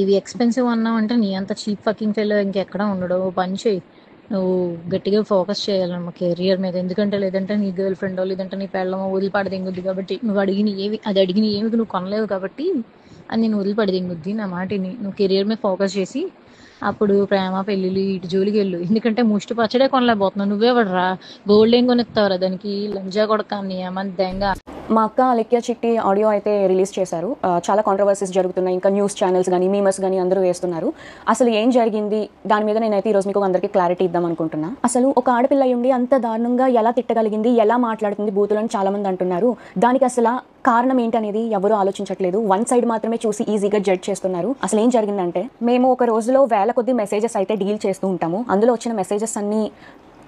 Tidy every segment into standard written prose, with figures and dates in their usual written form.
ఇవి ఎక్స్పెన్సివ్ అన్నావంటే నీ అంత చీప్ ఫకింగ్ ఫెలో ఇంకెక్కడ ఉండడు. పని చేయి, నువ్వు గట్టిగా ఫోకస్ చేయాలన్నమా కెరియర్ మీద. ఎందుకంటే లేదంటే నీ గర్ల్ ఫ్రెండో లేదంటే నీ పెళ్ళమో వదిలిపాడు దింగుద్ది. కాబట్టి నువ్వు అడిగిన ఏమి నువ్వు కొనలేవు కాబట్టి అది నేను వదిలిపాడు దింగుద్ది. నా మాటిని నువ్వు కెరియర్ మీద ఫోకస్ చేసి అప్పుడు ప్రేమ పెళ్ళిళ్ళు ఇటు జోలికి వెళ్ళు. ఎందుకంటే ముష్టి పచ్చడే కొనలేకపోతున్నావు. నువ్వే పడరా గోల్డ్ ఏం కొనిస్తావురా దానికి లంజా కొడకాన్ని ఏమని దెంగ. మా అక్క అలెక్య చిట్టి ఆడియో అయితే రిలీజ్ చేశారు. చాలా కాంట్రవర్సీస్ జరుగుతున్నాయి. ఇంకా న్యూస్ ఛానల్స్ కానీ మీమర్స్ కానీ అందరూ వేస్తున్నారు. అసలు ఏం జరిగింది దాని మీద నేనైతే ఈరోజు మీకు అందరికీ క్లారిటీ ఇద్దాం అనుకుంటున్నా. అసలు ఒక ఆడపిల్ల ఉండి అంత దారుణంగా ఎలా తిట్టగలిగింది, ఎలా మాట్లాడుతుంది బూతులని చాలా మంది అంటున్నారు. దానికి అసలు కారణం ఏంటనేది ఎవరూ ఆలోచించట్లేదు. వన్ సైడ్ మాత్రమే చూసి ఈజీగా జడ్జ్ చేస్తున్నారు. అసలు ఏం జరిగిందంటే, మేము ఒక రోజులో వేల కొద్ది మెసేజెస్ అయితే డీల్ చేస్తూ ఉంటాము. అందులో వచ్చిన మెసేజెస్ అన్నీ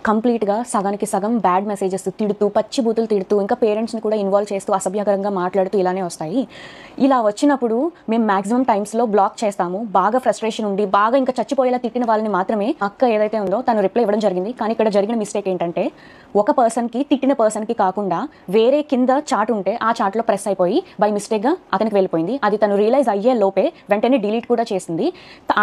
కంప్లీట్గా సగానికి సగం బ్యాడ్ మెసేజెస్, తిడుతూ పచ్చి బూతులు తిడుతూ ఇంకా పేరెంట్స్ని కూడా ఇన్వాల్వ్ చేస్తూ అసభ్యకరంగా మాట్లాడుతూ ఇలానే వస్తాయి. ఇలా వచ్చినప్పుడు మేము మ్యాక్సిమం టైమ్స్లో బ్లాక్ చేస్తాము. బాగా ఫ్రస్ట్రేషన్ ఉండి బాగా ఇంకా చచ్చిపోయేలా తిట్టిన వాళ్ళని మాత్రమే అక్క ఏదైతే ఉందో తను రిప్లై ఇవ్వడం జరిగింది. కానీ ఇక్కడ జరిగిన మిస్టేక్ ఏంటంటే, ఒక పర్సన్కి తిట్టిన పర్సన్కి కాకుండా వేరే కింద చాట్ ఉంటే ఆ చాట్లో ప్రెస్ అయిపోయి బై మిస్టేక్గా అతనికి వెళ్ళిపోయింది. అది తను రియలైజ్ అయ్యే లోపే వెంటనే డిలీట్ కూడా చేసింది.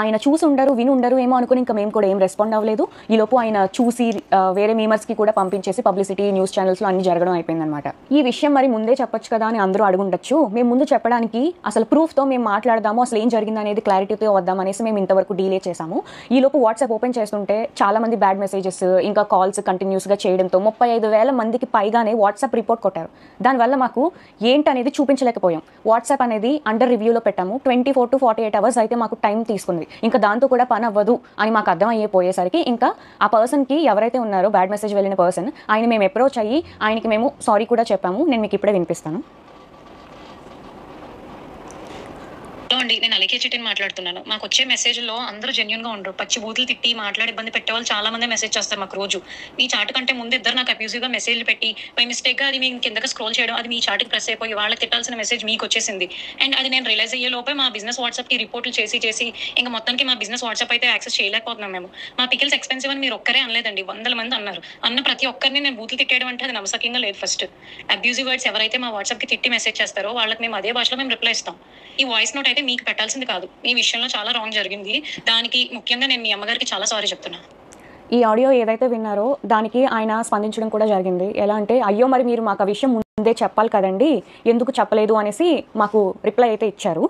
ఆయన చూసి ఉండరు విని ఉండరు ఏమో అనుకుని ఇంకా మేము కూడా ఏం రెస్పాండ్ అవ్వలేదు. ఈలోపు ఆయన చూసి వేరే మీమర్స్కి కూడా పంపించేసి పబ్లిసిటీ న్యూస్ ఛానల్స్లో అన్ని జరగడం అయిపోయిందనమాట. ఈ విషయం మరి ముందే చెప్పొచ్చు కదా అని అందరూ అడుగుండొచ్చు. మేము ముందు చెప్పడానికి అసలు ప్రూఫ్తో మేము మాట్లాడదాము, అసలు ఏం జరిగింది అనేది క్లారిటీతో వద్దాం అనేసి మేము ఇంతవరకు డీలే చేసాము. ఈలోపు వాట్సాప్ ఓపెన్ చేస్తుంటే చాలా మంది బ్యాడ్ మెసేజెస్ ఇంకా కాల్స్ కంటిన్యూస్గా చేయడంతో 35,000 మందికి పైగానే వాట్సాప్ రిపోర్ట్ కొట్టారు. దానివల్ల మాకు ఏంటనేది చూపించలేకపోయాం. వాట్సాప్ అనేది అండర్ రివ్యూలో పెట్టాము. 24 to 48 hours అయితే మాకు టైం తీసుకుంది. ఇంకా దాంతో కూడా పని అవ్వదు అని మాకు అర్థం అయిపోయేసరికి ఇంకా ఆ పర్సన్కి ఎవరైతే ఉన్నారో బ్యాడ్ మెసేజ్ వెళ్ళిన పర్సన్, ఆయన మేము అప్రోచ్ అయ్యి ఆయనకి మేము సారీ కూడా చెప్పాము. నేను మీకు ఇప్పుడే వినిపిస్తాను. అండి, నేను అలెక్య చిట్టిని మాట్లాడుతున్నాను. మాకు వచ్చే మెసేజ్లో అందరూ జెన్యున్ గా ఉండరు. పచ్చి బూతులు తిట్టి మాట్లాడి ఇబ్బంది పెట్టే వాళ్ళు చాలా మంది మెసేజ్ చేస్తారు మాకు రోజు. మీ చాటు కంటే ముందు ఇద్దరు నాకు అబ్యూజివ్ గా మెసేజ్లు పెట్టి బై మిస్టేక్ గా అది మేము కిందకి స్క్రోల్ చేయడం, అది మీ చాటుకి ప్రెస్ అయిపోయి వాళ్ళకి తిట్టాల్సిన మెసేజ్ మీకు వచ్చేసింది. అండ్ అది నేను రియలైజ్ అయ్యే లోపే మా బిజినెస్ వాట్సాప్ కి రిపోర్ట్లు చేసి ఇంకా మొత్తానికి మా బిజినెస్ వాట్సాప్ అయితే యాక్సెస్ చేయలేకపోతున్నాం మేము. మా పికిల్స్ ఎక్స్పెన్సివ్ అని మీరు ఒక్కరే అనలేదండి, 100 మంది అన్నారు. అన్న ప్రతి ఒక్కరిని నేను బూతులు తిట్టేయడం అంటే అది నమ్మసకంగా లేదు. ఫస్ట్ అబ్యూజివ్ వర్డ్స్ ఎవరైతే మా వాట్సాప్ కి తిట్టి మెసేజ్ చేస్తారో వాళ్ళకి మేము అదే భాషలో మేము రిప్లై ఇస్తాం. ఈ వాయిస్ నోట్ అయితే మీకు పెట్టాల్సింది కాదు. మీ విషయంలో చాలా రాంగ్ జరిగింది. దానికి ముఖ్యంగా నేను మీ అమ్మగారికి చాలా సారీ చెప్తున్నా. ఈ ఆడియో ఏదైతే విన్నారో దానికి ఆయన స్పందించడం కూడా జరిగింది. ఎలా అంటే, అయ్యో మరి మీరు మాకు ఆ విషయం ముందే చెప్పాలి కదండి, ఎందుకు చెప్పలేదు అనేసి మాకు రిప్లై అయితే ఇచ్చారు.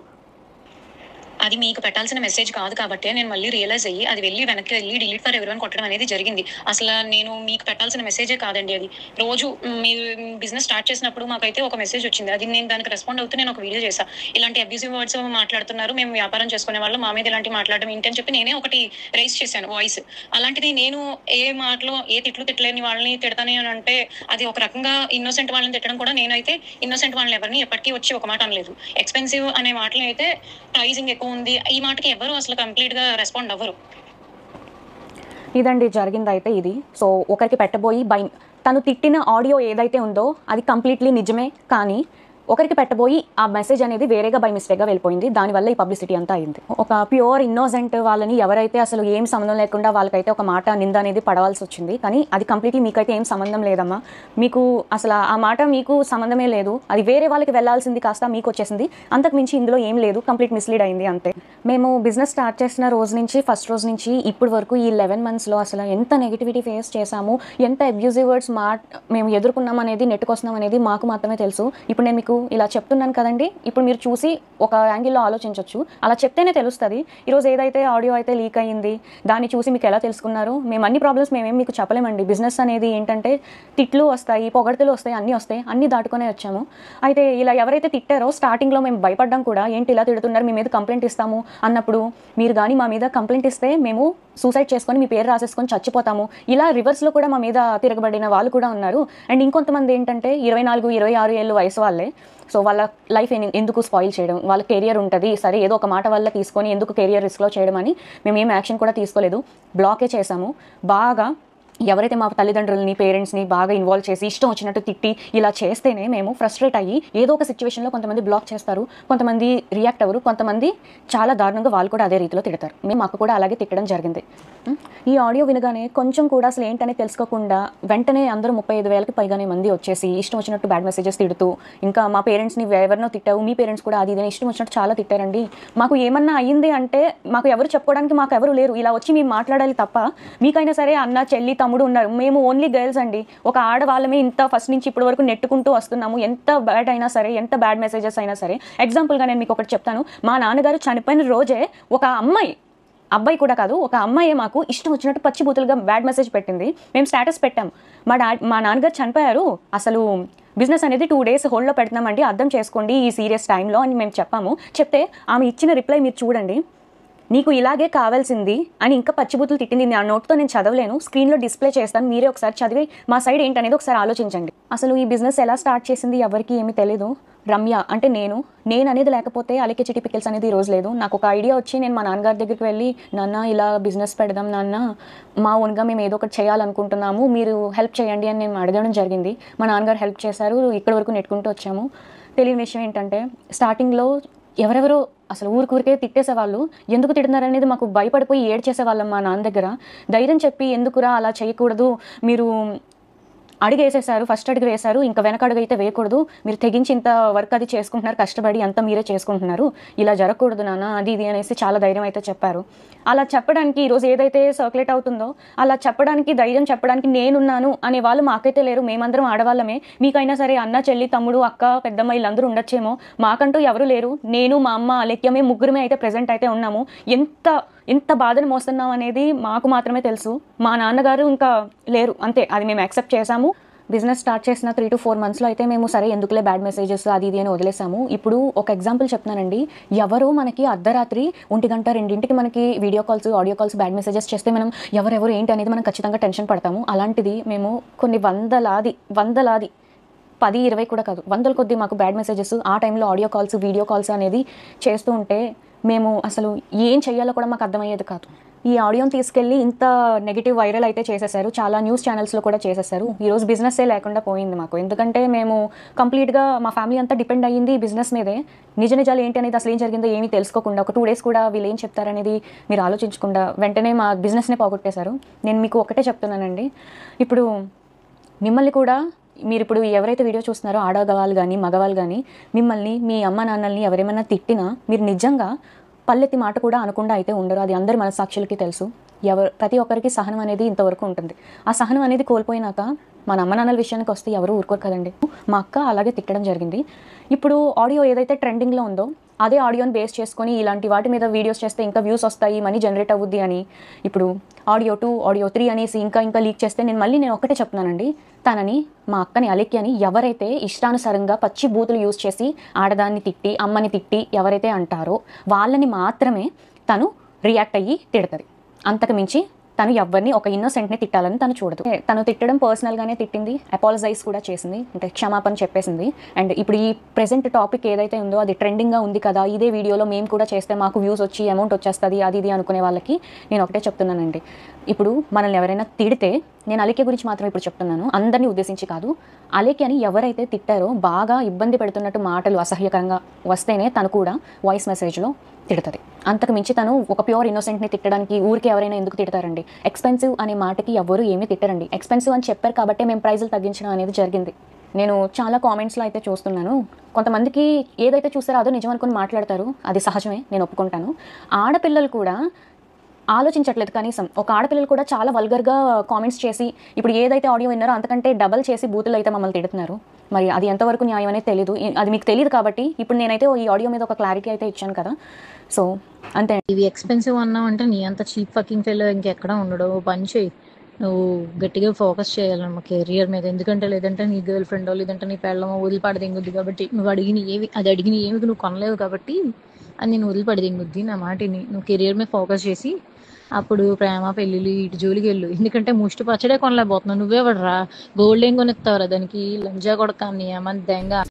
అది మీకు పెట్టాల్సిన మెసేజ్ కాదు కాబట్టి నేను మళ్ళీ రియలైజ్ అయ్యి అది వెనక్కి వెళ్ళి డిలీట్ ఫర్ ఎవరివన్ కొట్టడం అనేది జరిగింది. అసలు నేను మీకు పెట్టాల్సిన మెసేజే కాదండి అది. రోజు మీరు బిజినెస్ స్టార్ట్ చేసినప్పుడు మాకైతే ఒక మెసేజ్ వచ్చింది. అది నేను దానికి రెస్పాండ్ అవుతూ నేను ఒక వీడియో చేశాను. ఇలాంటి అబ్యూజివ్ వర్డ్స్ మాట్లాడుతున్నారు, మేము వ్యాపారం చేసుకునే వాళ్ళు, మా మీద ఇలాంటి మాట్లాడడం ఏంటి అని చెప్పి నేనే ఒకటి రైజ్ చేశాను వాయిస్. అలాంటిది నేను ఏ మాటలో ఏ తిట్టలేని వాళ్ళని తిడతాను అని అంటే అది ఒక రకంగా ఇన్నోసెంట్ వాళ్ళని తిట్టడం కూడా. నేనైతే ఇన్నోసెంట్ వాళ్ళని ఎవరిని ఎప్పటికీ వచ్చి ఒక మాట అనలేదు. ఎక్స్పెన్సివ్ అనే మాటలు అయితే ప్రైజింగ్ ఎక్కువ ఉంది ఈ మాటకి ఎవరు అసలు కంప్లీట్ గా రెస్పాండ్ అవ్వరు. ఇదండి జరిగింది అయితే ఇది. సో ఒకరికి పెట్టబోయి తను తిట్టిన ఆడియో ఏదైతే ఉందో అది కంప్లీట్లీ నిజమే, కానీ ఒకరికి పెట్టబోయి ఆ మెసేజ్ అనేది వేరేగా బై మిస్టేక్గా వెళ్ళిపోయింది. దానివల్ల ఈ పబ్లిసిటీ అంతా అయింది. ఒక ప్యూర్ ఇన్నోసెంట్ వాళ్ళని ఎవరైతే అసలు ఏం సంబంధం లేకుండా వాళ్ళకైతే ఒక మాట నింద అనేది పడవలసి వచ్చింది. కానీ అది కంప్లీట్లీ మీకైతే ఏం సంబంధం లేదమ్మా. మీకు అసలు ఆ మాట మీకు సంబంధమే లేదు. అది వేరే వాళ్ళకి వెళ్ళాల్సింది కాస్త మీకు వచ్చేసింది. అంతకు మించి ఇందులో ఏం లేదు, కంప్లీట్ మిస్లీడ్ అయింది అంతే. మేము బిజినెస్ స్టార్ట్ చేసిన రోజు నుంచి ఫస్ట్ రోజు నుంచి ఇప్పటి వరకు ఈ 11 monthsలో అసలు ఎంత నెగిటివిటీ ఫేస్ చేసాము, ఎంత అబ్యూజివ్ వర్డ్స్ మేము ఎదుర్కొన్నాం అనేది, నెట్టుకొస్తున్నాం అనేది మాకు మాత్రమే తెలుసు. ఇప్పుడు నేను మీకు ఇలా చెప్తున్నాను కదండి, ఇప్పుడు మీరు చూసి ఒక యాంగిల్లో ఆలోచించవచ్చు. అలా చెప్తేనే తెలుస్తుంది. ఈరోజు ఏదైతే ఆడియో అయితే లీక్ అయ్యింది దాన్ని చూసి మీకు ఎలా తెలుసుకున్నారు. మేము అన్ని ప్రాబ్లమ్స్ మేమేం మీకు చెప్పలేమండి. బిజినెస్ అనేది ఏంటంటే తిట్లు వస్తాయి, పొగడ్తలు వస్తాయి, అన్నీ దాటుకునే వచ్చాము. అయితే ఇలా ఎవరైతే తిట్టారో స్టార్టింగ్లో మేము భయపడ్డాం కూడా, ఏంటి ఇలా తిడుతున్నారు, మీ మీద కంప్లైంట్ ఇస్తాము అన్నప్పుడు, మీరు కానీ మా మీద కంప్లైంట్ ఇస్తే మేము సూసైడ్ చేసుకొని మీ పేరు రాసేసుకొని చచ్చిపోతాము, ఇలా రివర్స్లో కూడా మా మీద తిరగబడిన వాళ్ళు కూడా ఉన్నారు. అండ్ ఇంకొంతమంది ఏంటంటే 24, 26 ఏళ్ళు వయసు వాళ్ళే. సో వాళ్ళ లైఫ్ ఎందుకు స్పాయిల్ చేయడం, వాళ్ళ కెరియర్ ఉంటుంది సరే ఏదో ఒక మాట వల్ల తీసుకొని ఎందుకు కెరియర్ రిస్క్లో చేయడం అని మేము ఏం యాక్షన్ కూడా తీసుకోలేదు, బ్లాకే చేసాము. బాగా ఎవరైతే మా తల్లిదండ్రులని పేరెంట్స్ని బాగా ఇన్వాల్వ్ చేసి ఇష్టం వచ్చినట్టు తిట్టి ఇలా చేస్తేనే మేము ఫ్రస్ట్రేట్ అయ్యి ఏదో ఒక సిచ్యువేషన్లో కొంతమంది బ్లాక్ చేస్తారు, కొంతమంది రియాక్ట్ అవ్వరు, కొంతమంది చాలా దారుణంగా వాళ్ళు కూడా అదే రీతిలో తిడతారు. మేము మాకు కూడా అలాగే తిట్టడం జరిగింది. ఈ ఆడియో వినగానే కొంచెం కూడా అసలు ఏంటనే తెలుసుకోకుండా వెంటనే అందరూ 35,000కి పైగానే మంది వచ్చేసి ఇష్టం వచ్చినట్టు బ్యాడ్ మెసేజెస్ తిడుతూ, ఇంకా మా పేరెంట్స్ని ఎవరినో తిట్టావు, మీ పేరెంట్స్ కూడా అది ఇదని ఇష్టం వచ్చినట్టు చాలా తిట్టారండి. మాకు ఏమన్నా అయ్యింది అంటే మాకు ఎవరు చెప్పుకోవడానికి మాకు ఎవరు లేరు, ఇలా వచ్చి మేము మాట్లాడాలి తప్ప మీకైనా సరే అన్న చెల్లి తమ్ముడు ఉన్నారు, మేము ఓన్లీ గర్ల్స్ అండి, ఒక ఆడవాళ్ళమే ఇంత ఫస్ట్ నుంచి ఇప్పటి వరకు నెట్టుకుంటూ వస్తున్నాము. ఎంత బ్యాడ్ అయినా సరే, ఎంత బ్యాడ్ మెసేజెస్ అయినా సరే. ఎగ్జాంపుల్గా నేను మీకు ఒకటి చెప్తాను. మా నాన్నగారు చనిపోయిన రోజే ఒక అబ్బాయి కూడా కాదు, ఒక అమ్మాయి మాకు ఇష్టం వచ్చినట్టు పచ్చిబూతులుగా బ్యాడ్ మెసేజ్ పెట్టింది. మేము స్టేటస్ పెట్టాం, మా నాన్నగారు చనిపోయారు, అసలు బిజినెస్ అనేది 2 days హోల్డ్లో పెడుతున్నామండి, అర్థం చేసుకోండి ఈ సీరియస్ టైంలో అని మేము చెప్పాము. చెప్తే ఆమె ఇచ్చిన రిప్లై మీరు చూడండి. నీకు ఇలాగే కావాల్సింది అని ఇంకా పచ్చిబూతులు తిట్టింది. నా నోట్తో నేను చదవలేను, స్క్రీన్లో డిస్ప్లే చేస్తాను, మీరే ఒకసారి చదివి మా సైడ్ ఏంటనేది ఒకసారి ఆలోచించండి. అసలు ఈ బిజినెస్ ఎలా స్టార్ట్ చేసింది ఎవరికి ఏమీ తెలీదు. రమ్య అంటే నేను అనేది లేకపోతే అలికే చిట్టి పికిల్స్ అనేది ఈ రోజు లేదు. నాకు ఒక ఐడియా వచ్చి నేను మా నాన్నగారి దగ్గరికి వెళ్ళి, నాన్న ఇలా బిజినెస్ పెడదాం నాన్న, మా ఓన్గా మేము ఏదో ఒకటి చేయాలనుకుంటున్నాము, మీరు హెల్ప్ చేయండి అని నేను అడగడం జరిగింది. మా నాన్నగారు హెల్ప్ చేశారు, ఇక్కడి వరకు నెట్టుకుంటూ వచ్చాము. తెలియని విషయం ఏంటంటే స్టార్టింగ్లో ఎవరెవరో అసలు ఊరికే తిట్టేసేవాళ్ళు, ఎందుకు తిడుతున్నారనేది మాకు భయపడిపోయి ఏడ్చేసేవాళ్ళం. మా నాన్న దగ్గర ధైర్యం చెప్పి, ఎందుకురా అలా చేయకూడదు, మీరు అడుగు వేసేసారు, ఫస్ట్ అడుగు వేశారు, ఇంకా వెనక అడుగు అయితే వేయకూడదు, మీరు తెగించి ఇంత వర్క్ అది చేసుకుంటున్నారు, కష్టపడి అంతా మీరే చేసుకుంటున్నారు, ఇలా జరగకూడదు నాన్న అది ఇది అనేసి చాలా ధైర్యం అయితే చెప్పారు. అలా చెప్పడానికి ఈరోజు ఏదైతే సర్క్యులేట్ అవుతుందో అలా చెప్పడానికి, ధైర్యం చెప్పడానికి నేనున్నాను అనే వాళ్ళు మాకైతే లేరు. మేమందరం ఆడవాళ్ళమే. మీకైనా సరే అన్న చెల్లి తమ్ముడు అక్క పెద్దమ్మ వీళ్ళందరూ ఉండొచ్చేమో, మాకంటూ ఎవరు లేరు. నేను మా అమ్మ అలేఖ్య మేము ముగ్గురమే అయితే ప్రెజెంట్ అయితే ఉన్నాము. ఎంత బాధను మోస్తున్నాం అనేది మాకు మాత్రమే తెలుసు. మా నాన్నగారు ఇంకా లేరు, అంతే. అది మేము యాక్సెప్ట్ చేసాము. బిజినెస్ స్టార్ట్ చేసిన 3 to 4 monthsలో అయితే మేము సరే ఎందుకులే బ్యాడ్ మెసేజెస్ అది ఇది అని వదిలేసాము. ఇప్పుడు ఒక ఎగ్జాంపుల్ చెప్తున్నానండి. ఎవరో మనకి అర్ధరాత్రి 1 గంట 2ంటికి మనకి video calls audio calls bad messages చేస్తే మనం ఎవరెవరు ఏంటి అనేది మనం ఖచ్చితంగా టెన్షన్ పడతాము. అలాంటిది మేము కొన్ని వందలాది 10-20 కూడా కాదు, వందల కొద్దీ మాకు బ్యాడ్ మెసేజెస్ ఆ టైంలో ఆడియో కాల్స్ వీడియో కాల్స్ అనేది చేస్తూ ఉంటే మేము అసలు ఏం చెయ్యాలో కూడా మాకు అర్థమయ్యేది కాదు. ఈ ఆడియోని తీసుకెళ్ళి ఇంత నెగిటివ్ వైరల్ అయితే చేసేసారు, చాలా న్యూస్ ఛానల్స్లో కూడా చేసేసారు. ఈరోజు బిజినెస్సే లేకుండా పోయింది మాకు. ఎందుకంటే మేము కంప్లీట్గా మా ఫ్యామిలీ అంతా డిపెండ్ అయ్యింది బిజినెస్ మీదే. నిజాలు ఏంటి అనేది అసలు ఏం జరిగిందో ఏమీ తెలుసుకోకుండా ఒక 2 days కూడా వీళ్ళు ఏం చెప్తారనేది మీరు ఆలోచించకుండా వెంటనే మా బిజినెస్నే పోగొట్టేశారు. నేను మీకు ఒకటే చెప్తున్నానండి, ఇప్పుడు మిమ్మల్ని కూడా మీరు ఇప్పుడు ఎవరైతే వీడియో చూస్తున్నారో ఆడవాళ్ళు కానీ మగవాళ్ళు కానీ మిమ్మల్ని మీ అమ్మ నాన్నల్ని ఎవరేమైనా తిట్టినా మీరు నిజంగా పల్లెత్తి మాట కూడా అనకుండా అయితే ఉండరు. అది అందరి మనసాక్షులకి తెలుసు. ప్రతి ఒక్కరికి సహనం అనేది ఇంతవరకు ఉంటుంది. ఆ సహనం అనేది కోల్పోయినాక మన అమ్మ నాన్నల విషయానికి వస్తే ఎవరు ఊరుకోరు కదండి. మా అక్క అలాగే తిట్టడం జరిగింది. ఇప్పుడు ఆడియో ఏదైతే ట్రెండింగ్లో ఉందో అదే ఆడియోని బేస్ చేసుకొని ఇలాంటి వాటి మీద వీడియోస్ చేస్తే ఇంకా వ్యూస్ వస్తాయి, మనీ జనరేట్ అవుద్ది అని ఇప్పుడు ఆడియో 2 ఆడియో 3 అనేసి ఇంకా లీక్ చేస్తే నేను ఒకటే చెప్తున్నానండి, తనని మా అక్కని అలేఖ్యని ఎవరైతే ఇష్టానుసారంగా పచ్చి బూతులు యూజ్ చేసి ఆడదాన్ని తిట్టి అమ్మని తిట్టి ఎవరైతే అంటారో వాళ్ళని మాత్రమే తను రియాక్ట్ అయ్యి తిడుతుంది. అంతకు మించి తను ఎవరిని ఒక ఇన్నోసెంట్ని తిట్టాలని తను చూడదు. తను తిట్టడం పర్సనల్గానే తిట్టింది, అపాలజైజ్ కూడా చేసింది, అంటే క్షమాపణ చెప్పేసింది. అండ్ ఇప్పుడు ఈ ప్రెజెంట్ టాపిక్ ఏదైతే ఉందో అది ట్రెండింగ్గా ఉంది కదా, ఇదే వీడియోలో మేము కూడా చేస్తే మాకు వ్యూస్ వచ్చి అమౌంట్ వచ్చేస్తుంది అది ఇది అనుకునే వాళ్ళకి నేను ఒకటే చెప్తున్నానండి, ఇప్పుడు మనల్ని ఎవరైనా తిడితే, నేను అలేఖ్య గురించి మాత్రం ఇప్పుడు చెప్తున్నాను, అందరినీ ఉద్దేశించి కాదు, అలేఖ్యని ఎవరైతే తిట్టారో బాగా ఇబ్బంది పెడుతున్నట్టు మాటలు అసహ్యకరంగా వస్తేనే తను కూడా వాయిస్ మెసేజ్లో తిడుతుంది. అంతకు మించి తను ఒక ప్యూర్ ఇన్నోసెంట్ని తిట్టడానికి ఊరికి ఎవరైనా ఎందుకు తిడతారండి? ఎక్స్పెన్సివ్ అనే మాటకి ఎవరు ఏమీ తిట్టరండి. ఎక్స్పెన్సివ్ అని చెప్పారు కాబట్టి మేము ప్రైజులు తగ్గించడం అనేది జరిగింది. నేను చాలా కామెంట్స్లో అయితే చూస్తున్నాను, కొంతమందికి ఏదైతే చూస్తారో అదో నిజం అనుకుని మాట్లాడతారు, అది సహజమే, నేను ఒప్పుకుంటాను. ఆడపిల్లలు కూడా ఆలోచించట్లేదు కనీసం. ఒక ఆడపిల్లలు కూడా చాలా వల్గర్గా కామెంట్స్ చేసి ఇప్పుడు ఏదైతే ఆడియో విన్నారో అంతకంటే డబల్ చేసి బూతులు అయితే మమ్మల్ని తిడుతున్నారు. మరి అది ఎంతవరకు న్యాయం అనేది తెలియదు, అది మీకు తెలియదు కాబట్టి ఇప్పుడు నేనైతే ఈ ఆడియో మీద ఒక క్లారిటీ అయితే ఇచ్చాను కదా. సో అంతే. ఇవి ఎక్స్పెన్సివ్ అన్నావు అంటే నీ అంత చీప్ ఫకింగ్ ఫెలో ఇంకెక్కడ ఉండడు. పని చేయి, నువ్వు గట్టిగా ఫోకస్ చేయాలన్నమా కెరియర్ మీద. ఎందుకంటే లేదంటే నీ గర్ల్ ఫ్రెండో లేదంటే నీ పెళ్ళమో వదిలిపాడు దింగుద్ది. కాబట్టి నువ్వు అడిగిన ఏమి నువ్వు కొనలేవు కాబట్టి అది నేను వదిలిపడి దింగుద్ది. నా మాటిని నువ్వు కెరియర్ మీద ఫోకస్ చేసి అప్పుడు ప్రేమ పెళ్ళిళ్ళు ఇటు జోలికి వెళ్ళు. ఎందుకంటే ముష్టి పచ్చడే కొనలేకపోతున్నావు. నువ్వే పడరా, గోల్డ్ ఏం కొనిస్తావురా దానికి? లంజా కొడక నీ ఏమని దెంగ.